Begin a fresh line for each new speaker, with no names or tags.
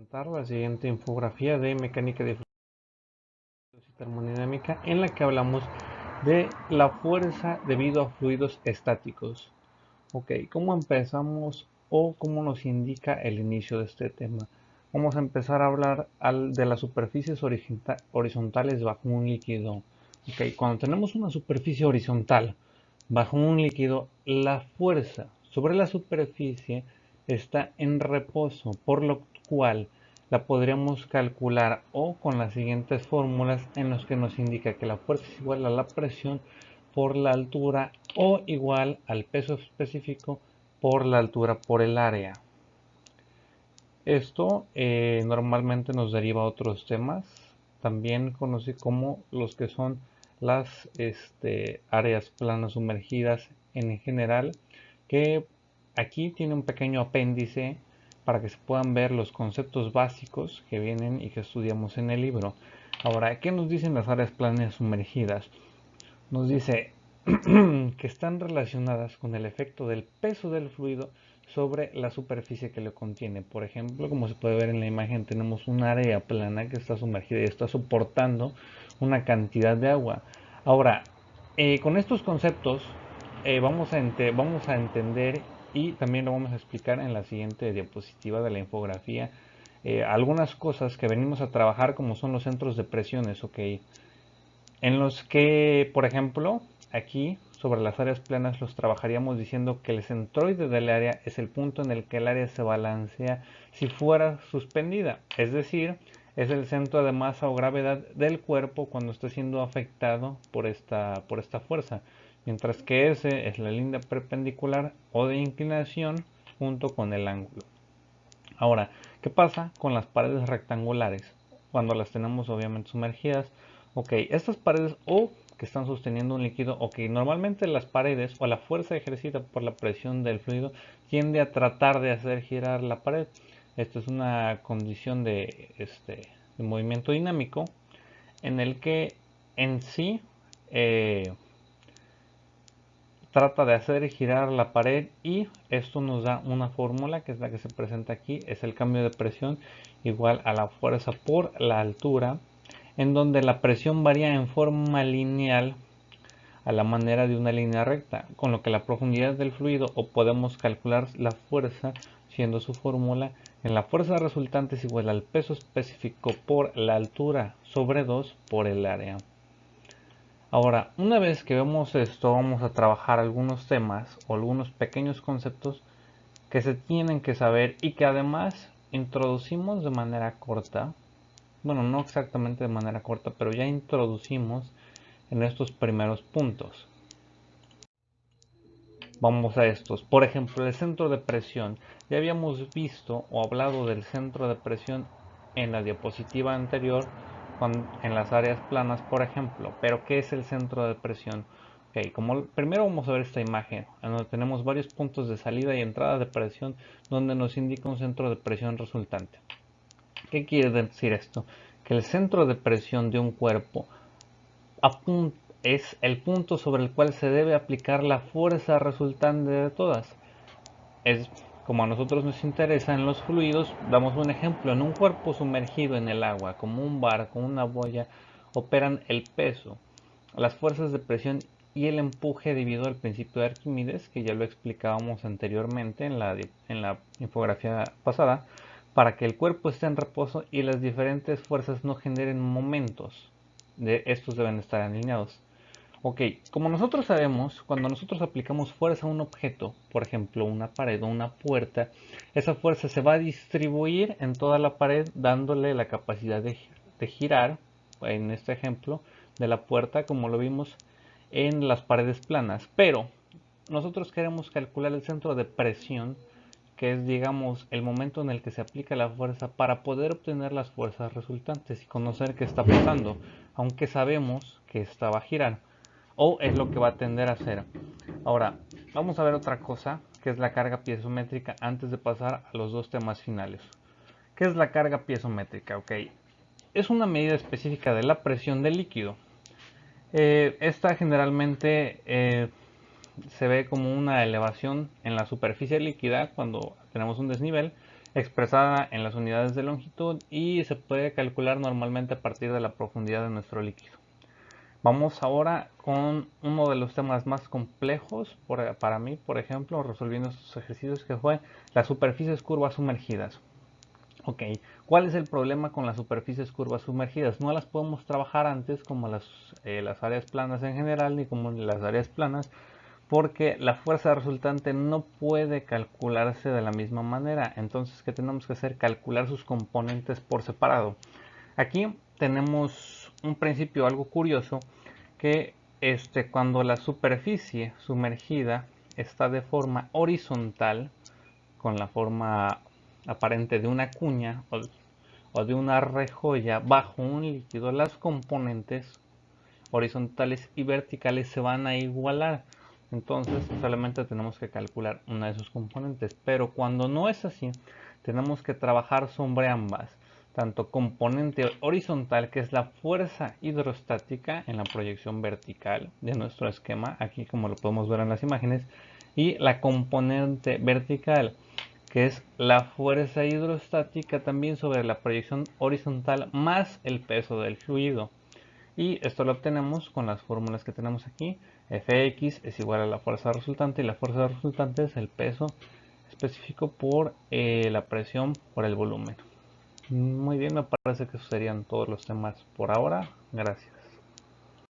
presentar la siguiente infografía de mecánica de fluidos y termodinámica en la que hablamos de la fuerza debido a fluidos estáticos. Ok, ¿cómo empezamos o cómo nos indica el inicio de este tema? Vamos a empezar a hablar de las superficies horizontales bajo un líquido. Ok, cuando tenemos una superficie horizontal bajo un líquido, la fuerza sobre la superficie está en reposo, por lo cual la podríamos calcular o con las siguientes fórmulas en las que nos indica que la fuerza es igual a la presión por la altura o igual al peso específico por la altura por el área. Esto normalmente nos deriva a otros temas, también conocidos como los que son las áreas planas sumergidas en general, que aquí tiene un pequeño apéndice para que se puedan ver los conceptos básicos que vienen y que estudiamos en el libro. Ahora, ¿qué nos dicen las áreas planas sumergidas? Nos dice que están relacionadas con el efecto del peso del fluido sobre la superficie que lo contiene. Por ejemplo, como se puede ver en la imagen, tenemos un área plana que está sumergida y está soportando una cantidad de agua. Ahora, con estos conceptos vamos a entender y también lo vamos a explicar en la siguiente diapositiva de la infografía. Algunas cosas que venimos a trabajar como son los centros de presiones, ok, en los que, por ejemplo, aquí sobre las áreas planas los trabajaríamos diciendo que el centroide del área es el punto en el que el área se balancea si fuera suspendida, es decir, es el centro de masa o gravedad del cuerpo cuando está siendo afectado por esta fuerza, mientras que S es la línea perpendicular o de inclinación junto con el ángulo. Ahora, ¿qué pasa con las paredes rectangulares? Cuando las tenemos obviamente sumergidas. Ok, estas paredes o que están sosteniendo un líquido, ok, normalmente las paredes o la fuerza ejercida por la presión del fluido tiende a tratar de hacer girar la pared. Esto es una condición de movimiento dinámico en el que en sí eh, trata de hacer girar la pared y esto nos da una fórmula que es la que se presenta aquí, es el cambio de presión igual a la fuerza por la altura, en donde la presión varía en forma lineal a la manera de una línea recta, con lo que la profundidad del fluido o podemos calcular la fuerza siendo su fórmula en la fuerza resultante es igual al peso específico por la altura sobre 2 por el área. Ahora, una vez que vemos esto, vamos a trabajar algunos temas o algunos pequeños conceptos que se tienen que saber y que además introducimos de manera corta. Bueno, no exactamente de manera corta, pero ya introducimos en estos primeros puntos. Vamos a estos. Por ejemplo, el centro de presión. Ya habíamos visto o hablado del centro de presión en la diapositiva anterior, en las áreas planas, por ejemplo. Pero, ¿qué es el centro de presión? Ok, como primero vamos a ver esta imagen, en donde tenemos varios puntos de salida y entrada de presión, donde nos indica un centro de presión resultante. ¿Qué quiere decir esto? Que el centro de presión de un cuerpo es el punto sobre el cual se debe aplicar la fuerza resultante de todas. Es como a nosotros nos interesa en los fluidos, damos un ejemplo, en un cuerpo sumergido en el agua, como un barco, una boya, operan el peso, las fuerzas de presión y el empuje debido al principio de Arquímedes, que ya lo explicábamos anteriormente en la infografía pasada, para que el cuerpo esté en reposo y las diferentes fuerzas no generen momentos. Estos deben estar alineados. Ok, como nosotros sabemos, cuando nosotros aplicamos fuerza a un objeto, por ejemplo una pared o una puerta, esa fuerza se va a distribuir en toda la pared dándole la capacidad de girar, en este ejemplo, de la puerta como lo vimos en las paredes planas. Pero nosotros queremos calcular el centro de presión, que es, digamos, el momento en el que se aplica la fuerza para poder obtener las fuerzas resultantes y conocer qué está pasando, aunque sabemos que esta va a girar o es lo que va a tender a hacer. Ahora, vamos a ver otra cosa, que es la carga piezométrica antes de pasar a los dos temas finales. ¿Qué es la carga piezométrica? Ok, es una medida específica de la presión del líquido. Esta generalmente se ve como una elevación en la superficie líquida cuando tenemos un desnivel expresada en las unidades de longitud y se puede calcular normalmente a partir de la profundidad de nuestro líquido. Vamos ahora con uno de los temas más complejos para mí, por ejemplo, resolviendo estos ejercicios, que fue las superficies curvas sumergidas. Ok, ¿cuál es el problema con las superficies curvas sumergidas? No las podemos trabajar antes como las áreas planas en general, ni como las áreas planas, porque la fuerza resultante no puede calcularse de la misma manera. Entonces, ¿qué tenemos que hacer? Calcular sus componentes por separado. Aquí tenemos un principio algo curioso, que cuando la superficie sumergida está de forma horizontal, con la forma aparente de una cuña o de una rejolla bajo un líquido, las componentes horizontales y verticales se van a igualar. Entonces solamente tenemos que calcular una de sus componentes. Pero cuando no es así, tenemos que trabajar sobre ambas. Tanto componente horizontal, que es la fuerza hidrostática en la proyección vertical de nuestro esquema, aquí como lo podemos ver en las imágenes, y la componente vertical, que es la fuerza hidrostática también sobre la proyección horizontal más el peso del fluido. Y esto lo obtenemos con las fórmulas que tenemos aquí. Fx es igual a la fuerza resultante y la fuerza resultante es el peso específico por la presión por el volumen. Muy bien, me parece que esos serían todos los temas por ahora. Gracias.